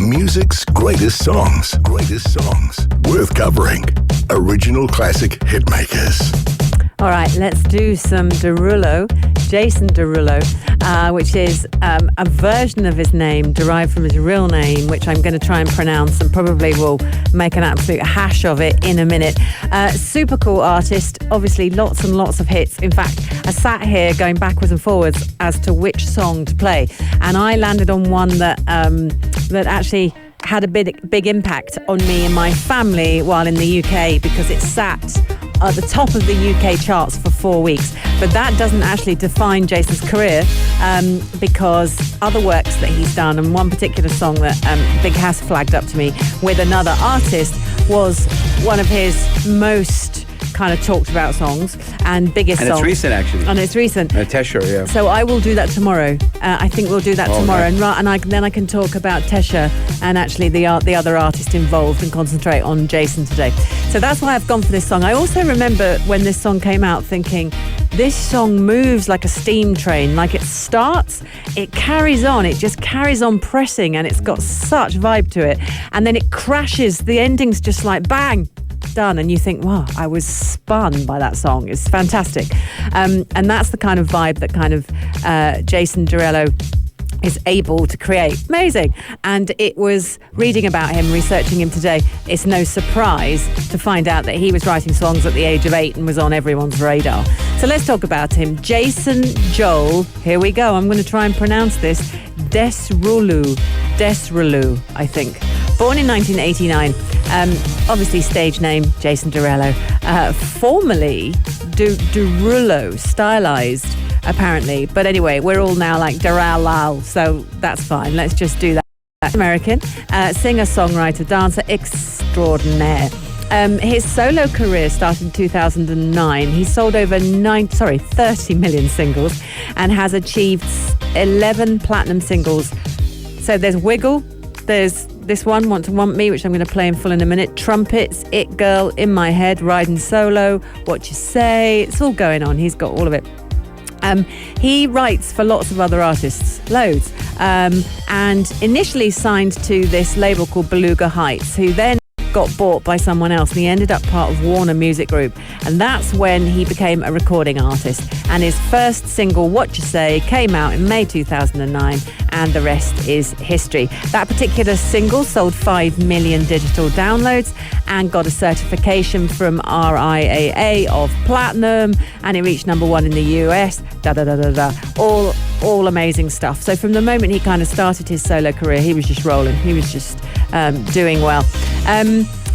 Music's greatest songs. Greatest songs. Worth covering. Original classic hitmakers. All right, let's do some Derulo, Jason Derulo, which is a version of his name derived from his real name, which I'm going to try and pronounce and probably will make an absolute hash of it in a minute. Super cool artist, obviously lots and lots of hits. In fact, I sat here going backwards and forwards as to which song to play, and I landed on one that actually had a big impact on me and my family while in the UK, because it sat at the top of the UK charts for 4 weeks. But that doesn't actually define Jason's career, because other works that he's done, and one particular song that Big has flagged up to me with another artist, was one of his most kind of talked about songs and biggest songs. And it's recent, actually. And it's recent. Tesha, yeah. So I will do that tomorrow. I think we'll do that tomorrow, nice. then I can talk about Tesha and actually the other artist involved and concentrate on Jason today. So that's why I've gone for this song. I also remember when this song came out thinking, this song moves like a steam train. Like, it starts, it carries on, it just carries on pressing, and it's got such vibe to it. And then it crashes, the ending's just like bang, done, and you think, wow, I was spun by that song. It's fantastic. And that's the kind of vibe that kind of Jason Derulo is able to create. Amazing. And it was reading about him, researching him today, it's no surprise to find out that he was writing songs at the age of 8 and was on everyone's radar. So let's talk about him. Jason Joel, here we go. I'm going to try and pronounce this. Derulo, I think. Born in 1989, obviously stage name Jason Derulo, formerly Derulo, stylized apparently. But anyway, we're all now like Derulo, so that's fine. Let's just do that. American singer, songwriter, dancer extraordinaire. His solo career started in 2009. He sold over 30 million singles and has achieved 11 platinum singles. So there's Wiggle, there's this one, Want to Want Me, which I'm going to play in full in a minute, Trumpets, It Girl, In My Head, Riding Solo, What You Say, it's all going on. He's got all of it. He writes for lots of other artists, loads, and initially signed to this label called Beluga Heights, who then got bought by someone else, and he ended up part of Warner Music Group, and that's when he became a recording artist. And his first single, What You Say, came out in May 2009, and the rest is history. That particular single sold 5 million digital downloads and got a certification from RIAA of platinum, and it reached #1 in the US. All amazing stuff. So from the moment he kind of started his solo career, he was just rolling. He was just doing well.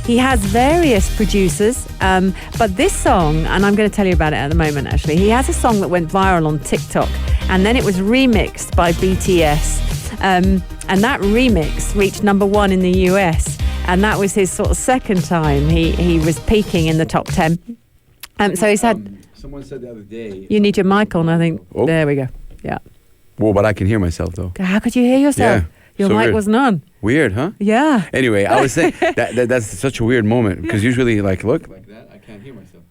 He has various producers, but this song, and I'm going to tell you about it at the moment actually, he has a song that went viral on TikTok, and then it was remixed by BTS, and that remix reached #1 in the US, and that was his sort of second time he was peaking in the top 10. So he's had... Someone said the other day... You need your mic on, I think. Oh. There we go. Yeah. Whoa, but I can hear myself though. How could you hear yourself? Yeah. Your mic wasn't on. Weird, huh? Yeah. Anyway, I was saying that's such a weird moment, because usually, like that, I can't hear myself.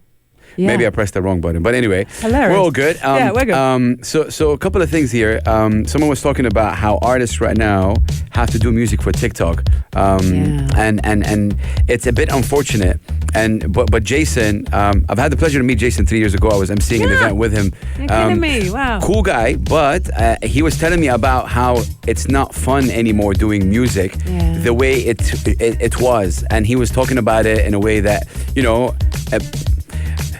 Yeah. Maybe I pressed the wrong button, but anyway, hilarious. We're all good. Yeah, we're good. So a couple of things here. Someone was talking about how artists right now have to do music for TikTok, and it's a bit unfortunate. But Jason, I've had the pleasure to meet Jason 3 years ago. I was emceeing an event with him. You're kidding me! Wow. Cool guy, but he was telling me about how it's not fun anymore doing music the way it was, and he was talking about it in a way that,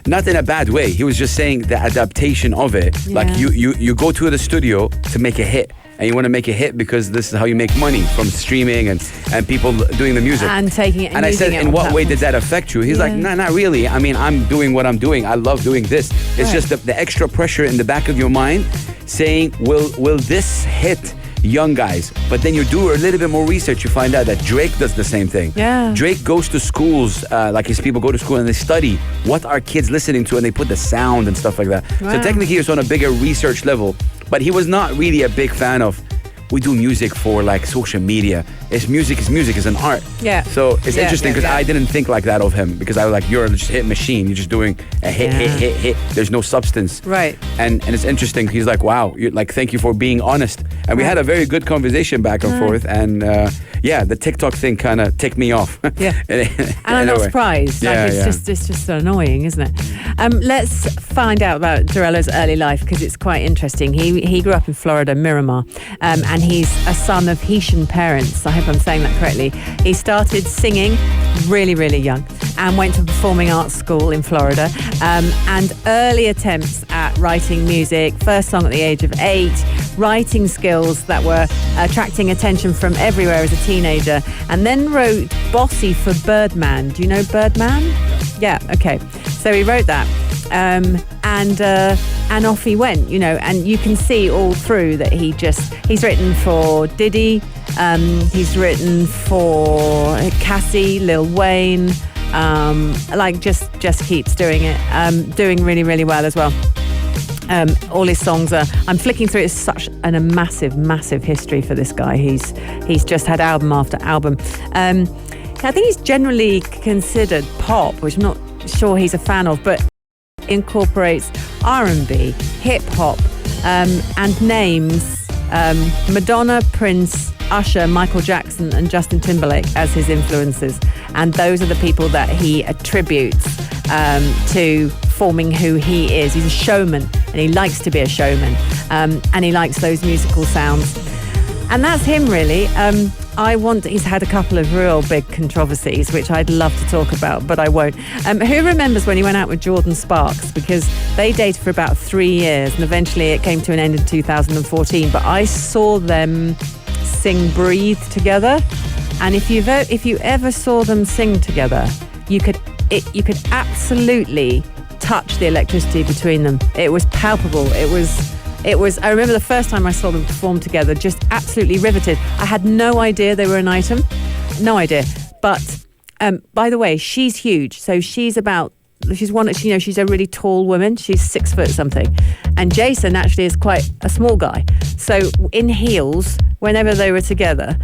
not in a bad way. He was just saying the adaptation of it. Yeah. Like you go to the studio to make a hit, and you want to make a hit because this is how you make money from streaming and people doing the music. And taking it and I said, in what way did that affect you? He's like, nah, not really. I mean, I'm doing what I'm doing. I love doing this. It's just the extra pressure in the back of your mind saying, will this hit young guys? But then you do a little bit more research, you find out that Drake does the same thing. Yeah. Drake goes to schools, like his people go to school and they study what are kids listening to, and they put the sound and stuff like that. Wow. So technically it's on a bigger research level, but he was not really a big fan of we do music for like social media. It's music is an art. Yeah. So it's interesting because I didn't think like that of him, because I was like, you're just a hit machine. You're just doing a hit. There's no substance. Right. And it's interesting. He's like, wow, like, thank you for being honest. And we had a very good conversation back and forth. And the TikTok thing kind of ticked me off. Yeah. And I'm not surprised. Like, it's just so annoying, isn't it? Let's find out about Derulo's early life, because it's quite interesting. He grew up in Florida, Miramar, and he's a son of Haitian parents. I hope I'm saying that correctly. He started singing really, really young and went to performing arts school in Florida, and early attempts at writing music, first song at the age of 8, writing skills that were attracting attention from everywhere as a teenager, and then wrote Bossy for Birdman. Do you know Birdman? Yeah, okay. So he wrote that, and off he went, and you can see all through that he's written for Diddy, he's written for Cassie, Lil Wayne, just keeps doing it, doing really, really well as well. All his songs I'm flicking through, it's such a massive history for this guy. He's just had album after album. I think he's generally considered pop, which I'm not sure he's a fan of, but incorporates R&B, hip-hop, and names Madonna, Prince, Usher, Michael Jackson and Justin Timberlake as his influences. And those are the people that he attributes to forming who he is. He's a showman, and he likes to be a showman, and he likes those musical sounds. And that's him, really. He's had a couple of real big controversies, which I'd love to talk about, but I won't. Who remembers when he went out with Jordan Sparks? Because they dated for about 3 years, and eventually it came to an end in 2014. But I saw them sing Breathe together. And if you ever saw them sing together, you could absolutely touch the electricity between them. It was palpable. It was, I remember the first time I saw them perform together, just absolutely riveted. I had no idea they were an item. No idea. But, by the way, she's huge. So she's a really tall woman. She's 6 foot something. And Jason actually is quite a small guy. So in heels, whenever they were together,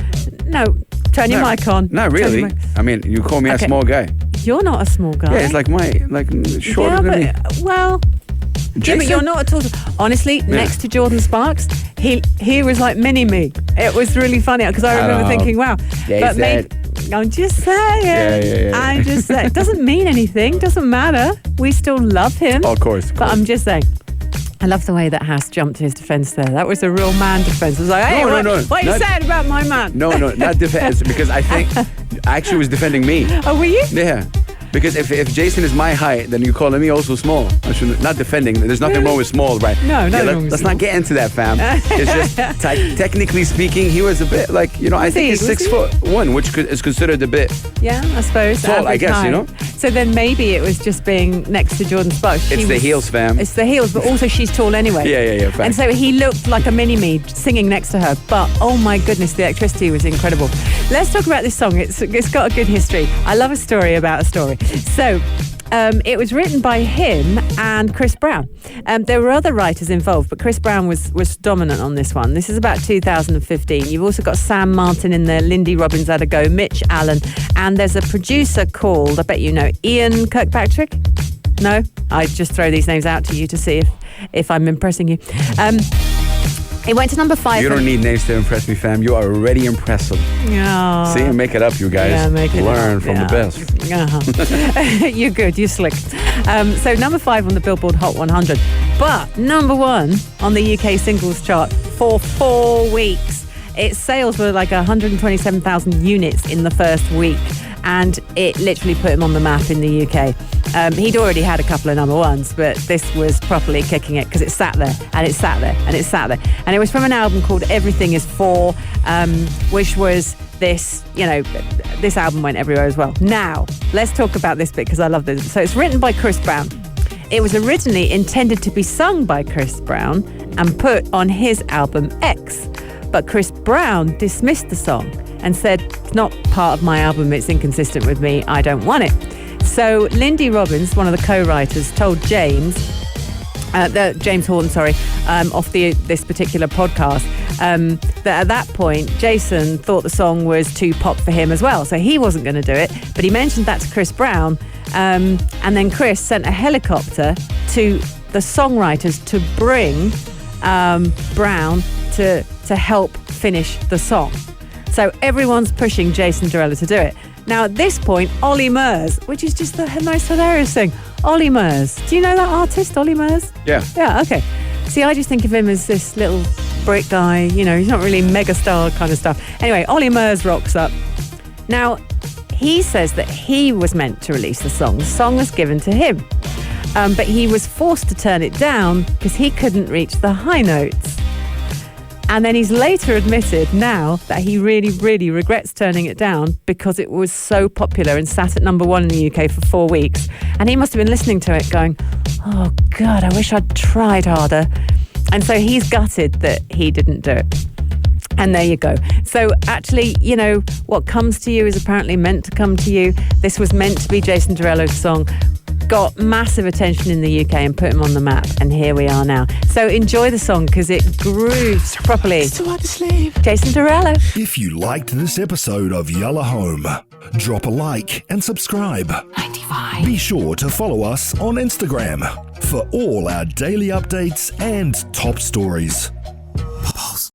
turn your mic on. No, really. I mean, you call me a small guy. You're not a small guy. Yeah, it's like shorter than me. Well... Yeah, but you're not at all. Honestly, next to Jordan Sparks, he was like mini me. It was really funny because I remember thinking, wow. Yeah, but I'm just saying. Yeah. I just say it doesn't mean anything. Doesn't matter. We still love him. Of course. But I'm just saying. I love the way that Haas jumped to his defence there. That was a real man defence. I was like, hey, what are you saying about my man? No, not defence, because I think I actually was defending me. Oh, were you? Yeah. Because if Jason is my height, then you're calling me also small. I should not defending. There's nothing wrong with small, right? No, let's not get into that, fam. It's just technically speaking, he was a bit like, I think he's 6'1", which is considered a bit. Yeah, I suppose. Tall, I guess, So then maybe it was just being next to Jordan Sparks. It's the heels, fam. It's the heels, but also she's tall anyway. Yeah, fam. And so he looked like a mini-me singing next to her. But oh my goodness, the electricity was incredible. Let's talk about this song. It's got a good history. I love a story about a story. So it was written by him and Chris Brown. There were other writers involved, but Chris Brown was dominant on this one. This is about 2015. You've also got Sam Martin in there, Lindy Robbins had a go, Mitch Allen, and there's a producer called, I bet you know, Ian Kirkpatrick? No? I just throw these names out to you to see if I'm impressing you. It went to number 5. You don't need names to impress me, fam. You are already impressive. Oh. See, make it up, you guys. Yeah, make it Learn up. from the best. Uh-huh. You're good. You're slick. So number 5 on the Billboard Hot 100. But number 1 on the UK singles chart for 4 weeks. Its sales were like 127,000 units in the first week. And it literally put him on the map in the UK. He'd already had a couple of number ones, but this was properly kicking it because it sat there and it sat there and it sat there. And it was from an album called Everything Is For, which was this, this album went everywhere as well. Now, let's talk about this bit because I love this. So it's written by Chris Brown. It was originally intended to be sung by Chris Brown and put on his album X. But Chris Brown dismissed the song and said, it's not part of my album, it's inconsistent with me, I don't want it. So Lindy Robbins, one of the co-writers, told James James Horton, off this particular podcast, that at that point, Jason thought the song was too pop for him as well. So he wasn't going to do it, but he mentioned that to Chris Brown. And then Chris sent a helicopter to the songwriters to bring Brown to help finish the song. So everyone's pushing Jason Derulo to do it. Now at this point, Ollie Murs, which is just the most hilarious thing. Ollie Murs. Do you know that artist, Ollie Murs? Yeah. Yeah, okay. See, I just think of him as this little brick guy, you know, he's not really mega star kind of stuff. Anyway, Ollie Murs rocks up. Now, he says that he was meant to release the song. The song was given to him. But he was forced to turn it down because he couldn't reach the high notes. And then he's later admitted now that he really, really regrets turning it down because it was so popular and sat at number 1 in the UK for 4 weeks. And he must have been listening to it going, oh God, I wish I'd tried harder. And so he's gutted that he didn't do it. And there you go. So actually, you know, what comes to you is apparently meant to come to you. This was meant to be Jason Derulo's song. Got massive attention in the UK and put him on the map, and here we are now. So enjoy the song because it grooves properly. Jason Derulo. If you liked this episode of Yalla Home, drop a like and subscribe. 95. Be sure to follow us on Instagram for all our daily updates and top stories.